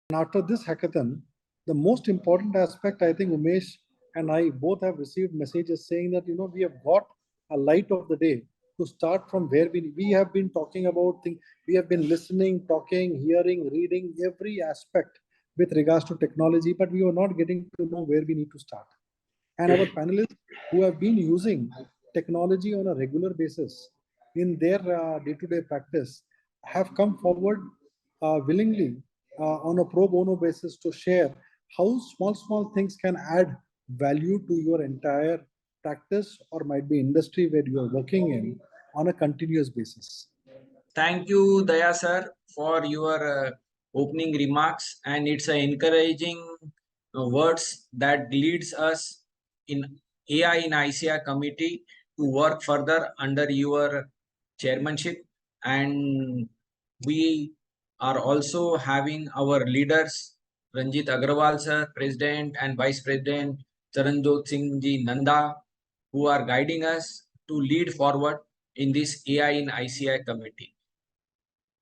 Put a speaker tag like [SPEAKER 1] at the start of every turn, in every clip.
[SPEAKER 1] And after this hackathon, the most important aspect, I think Umesh and I both have received messages saying that, we have got a light of the day to start from where we have been talking about things. We have been listening, talking, hearing, reading every aspect with regards to technology, but we were not getting to know where we need to start. And our panelists who have been using technology on a regular basis in their day-to-day practice have come forward willingly on a pro bono basis to share how small things can add value to your entire practice or might be industry where you are working in on a continuous basis.
[SPEAKER 2] Thank you, Daya sir, for your opening remarks, and it's encouraging words that leads us in AI in ICI committee to work further under your chairmanship. And we are also having our leaders, Ranjit Agrawal sir, President and Vice President Charanjot Singh Ji Nanda, who are guiding us to lead forward in this AI in ICI committee.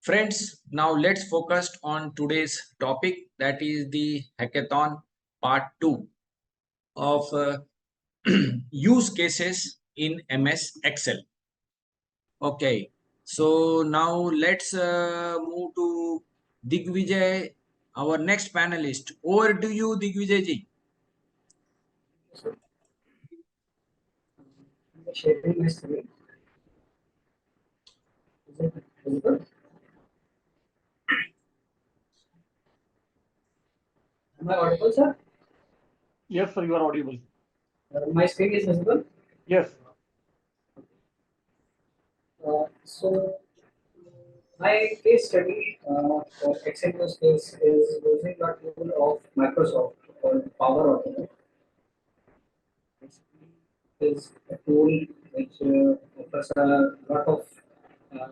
[SPEAKER 2] Friends, now let's focus on today's topic, that is the hackathon part 2 of use cases in MS Excel. Okay, so now let's move to Digvijay, our next panelist. Over to you, Digvijay ji.
[SPEAKER 3] Sharing my screen. Is it visible? Am I audible, sir?
[SPEAKER 4] Yes, sir, you are audible.
[SPEAKER 3] My screen is visible?
[SPEAKER 4] Yes.
[SPEAKER 3] So, my case study for Excel use case is using a tool of Microsoft called Power Automate. Is a tool which offers a lot of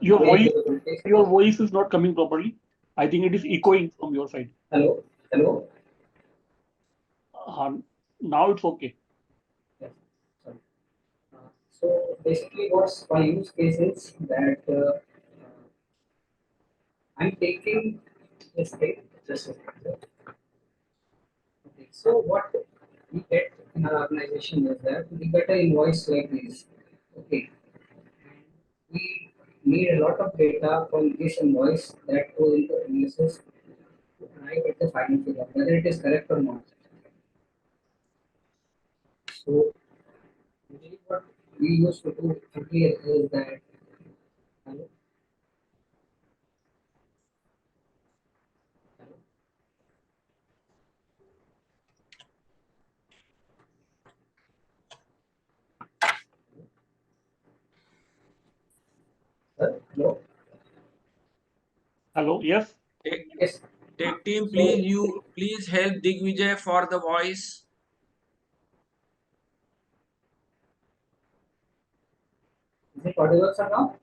[SPEAKER 4] your voice is not coming properly. I think it is echoing from your side.
[SPEAKER 3] Hello.
[SPEAKER 4] Now it's okay.
[SPEAKER 3] Yes. Sorry. So basically, what's my use case is that I'm taking this thing just a second. Okay. So what we get in our organization is that we get an invoice like this. Okay. We need a lot of data from this invoice that goes into analysis to arrive at the final figure, whether it is correct or not. So usually what we used to do earlier is that hello? Hello.
[SPEAKER 4] Hello. Yes.
[SPEAKER 3] Yes.
[SPEAKER 2] Tech team, please help Digvijay for the voice.
[SPEAKER 3] Is it audible, sir, now?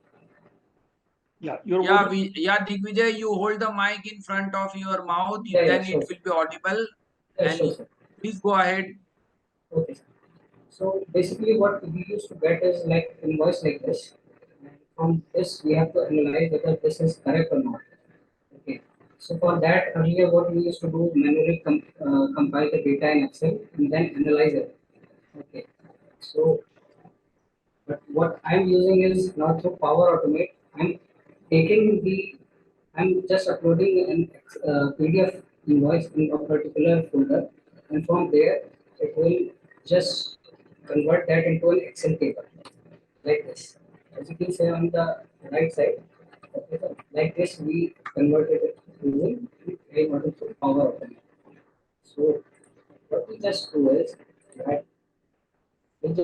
[SPEAKER 4] Yeah,
[SPEAKER 2] Digvijay, you hold the mic in front of your mouth, then
[SPEAKER 3] Sure.
[SPEAKER 2] it will be audible.
[SPEAKER 3] Sure, sir.
[SPEAKER 2] Please go ahead.
[SPEAKER 3] Okay. So basically, what we used to get is like invoice like this. And from this, we have to analyze whether this is correct or not. Okay. So for that, earlier what we used to do manually compile the data in Excel and then analyze it. Okay. So, but what I'm using is not through Power Automate. I'm just uploading an PDF invoice in a particular folder, and from there it will just convert that into an Excel table like this. As you can see on the right side, okay, so like this we converted it using a model through Power Automate. So what we just do is that we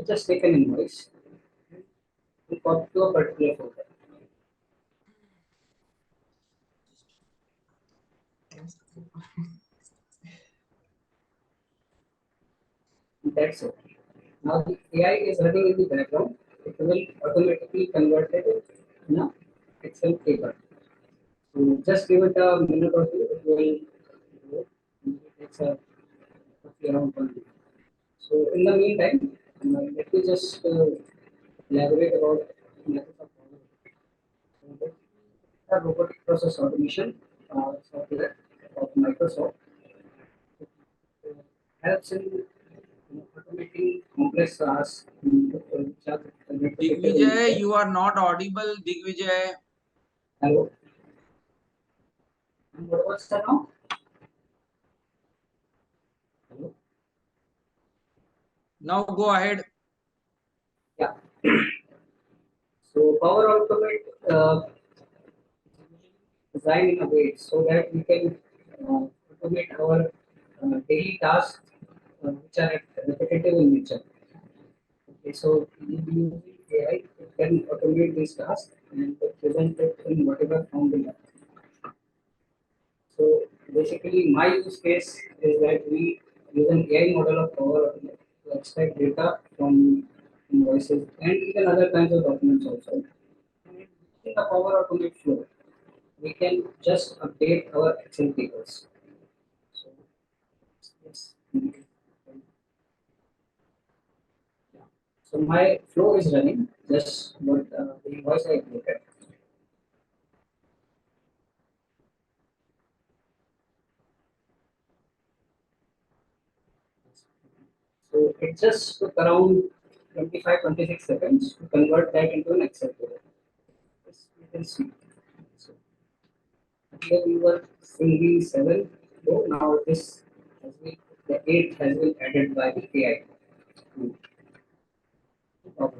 [SPEAKER 3] just take an invoice and copy to a particular folder. That's it. Now the AI is running in the background. It will automatically convert it in a Excel table. So just give it a minute or two. It will go. It takes roughly around 1 minute. So in the meantime, let me just elaborate about the robotic process automation software of Microsoft. Helps in automating complex tasks which are repetitive in
[SPEAKER 2] Digvijay,
[SPEAKER 3] nature.
[SPEAKER 2] you are not audible. Digvijay,
[SPEAKER 3] Hello. And what was that now? Hello.
[SPEAKER 2] now go ahead.
[SPEAKER 3] Yeah. So Power Automate design in a way so that we can automate our daily tasks which are repetitive in nature. Okay, so using AI, it can automate these tasks and present it in whatever form we have. So basically, my use case is that we use an AI model of Power Automate to extract data from invoices and even other kinds of documents also. And in the Power Automate flow, we can just update our Excel tables. So yes. Yeah. So my flow is running just what the invoice I created. So it just took around 25-26 seconds to convert that into an Excel table. Yes, you can see. So here we were seeing 7 row. Now this has been, the 8 has been added by the AI. So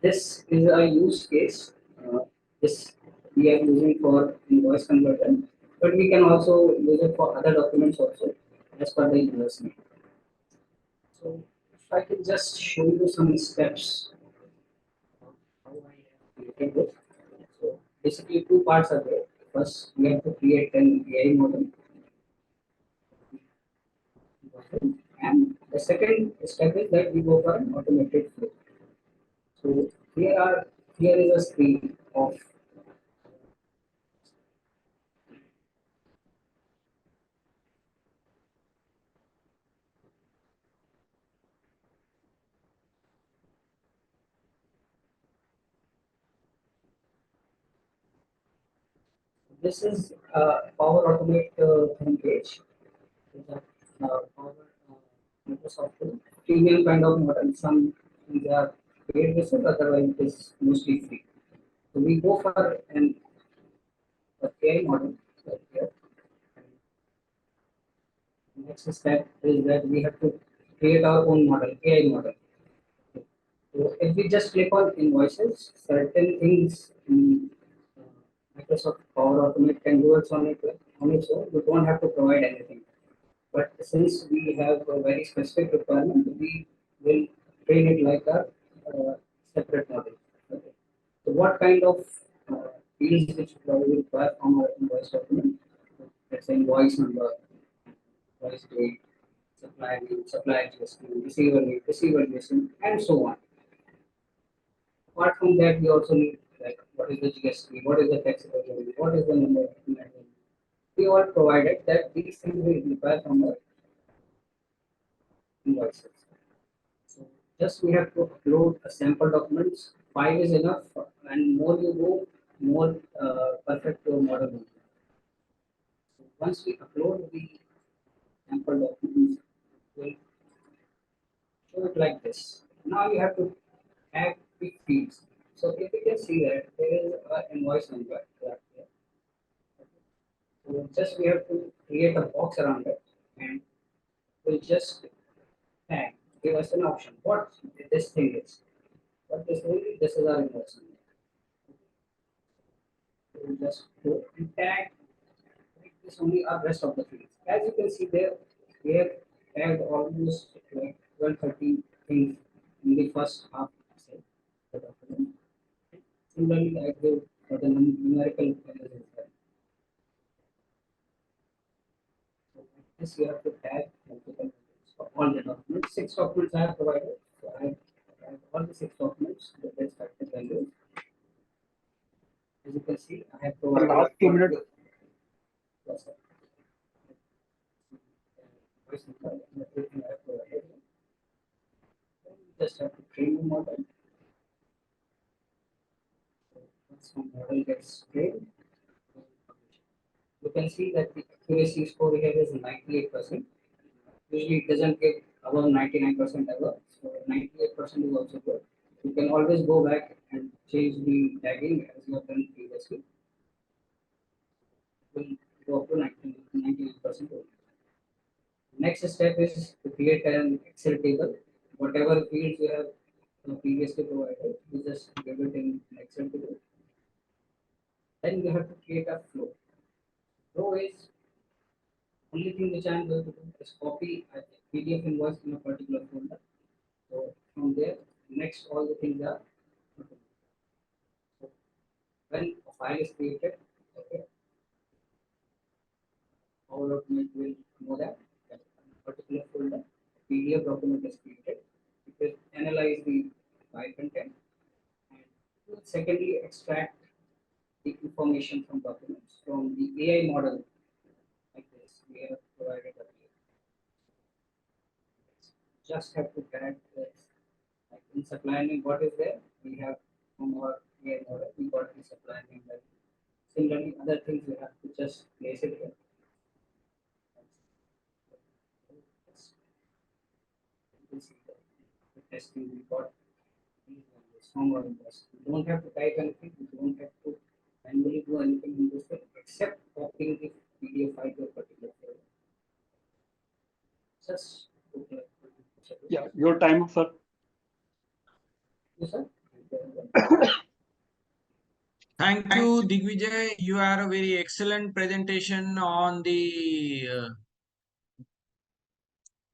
[SPEAKER 3] this is a use case. This we are using for invoice conversion, but we can also use it for other documents also as per the user's need. So if I can just show you some steps how I have created it. So basically two parts are there. First, we have to create an AI model, and the second step is that we go for an automated flow. So here is a screen of this is Power Automate homepage. Is a Power Microsoft premium kind of model. Some things are paid basis, otherwise it is mostly free. So we go for an AI model right here. Next step is that we have to create our own model, AI model. So if we just click on invoices, certain things in Microsoft Power Automate can do it on its own. We don't have to provide anything. But since we have a very specific requirement, we will train it like a separate model. Okay. So what kind of fields which we require from our invoice document? Let's say invoice number, invoice date, supplier name, supplier GST, receiver name, receiver GST, and so on. Apart from that, we also need like what is the GST, what is the taxable revenue, what is the number of revenue. We all provided that these things we require from our invoices. So just we have to upload a sample documents. 5 is enough, and more you go, more perfect your model will be. So once we upload the sample documents, we'll show it like this. Now you have to add the fields. So if you can see that there is an invoice number right here. So just we have to create a box around it, and we'll just tag, give us an option. What this thing is. What this thing is, this is our invoice number. We'll just go and tag this only our rest of the fields. As you can see there, we have tagged almost like 12-13 things in the first half say, the document. Similarly, I give for the numerical values as well. So like this you have to tag multiple values for all the documents. 6 documents I have provided. So I have all the 6 documents with their respective values. As you can see, I have provided
[SPEAKER 4] Last 2 minutes.
[SPEAKER 3] Yes, sir. Voice number and everything I have provided. Then we just have to train the model. So once some model gets trained. You can see that the accuracy score here is 98%. Usually it doesn't give above 99% ever. So 98% is also good. You can always go back and change the tagging as you have done previously. It will go up to 99%. Next step is to create an Excel table. Whatever fields you have previously provided, you just give it in an Excel table. Then you have to create a flow. Flow is only thing which I am going to do is copy a PDF invoice in a particular folder. So from there, next all the things are automated. So when a file is created, okay, Power Automate will know that a particular folder, PDF document is created. It will analyze the file content and it will secondly extract the information from documents from the AI model like this we have provided earlier. Just have to tag this. Like in supply name, what is there? We have from our AI model, we got the supply name. Similarly, other things we have to just place it here. You can see the testing we got these values from our invoice. You don't have to type anything, you don't have to manually do anything in this thing except copying the PDF file to a particular folder. Just okay.
[SPEAKER 4] Yeah, your time, sir.
[SPEAKER 3] Yes, sir.
[SPEAKER 2] Thank you, Digvijay. You are a very excellent presentation on the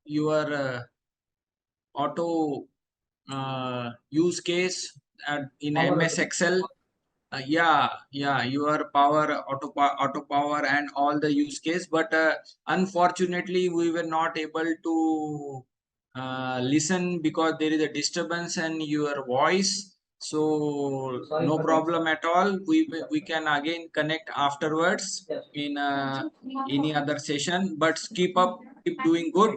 [SPEAKER 2] your auto use case in
[SPEAKER 3] Power
[SPEAKER 2] MS
[SPEAKER 3] Automate.
[SPEAKER 2] Excel. Yeah, your power, auto power, and all the use case. But unfortunately, we were not able to listen because there is a disturbance in your voice. So
[SPEAKER 3] Sorry
[SPEAKER 2] no
[SPEAKER 3] for that.
[SPEAKER 2] problem at all. We can again connect afterwards
[SPEAKER 3] Yes.
[SPEAKER 2] in any other session. But keep doing good.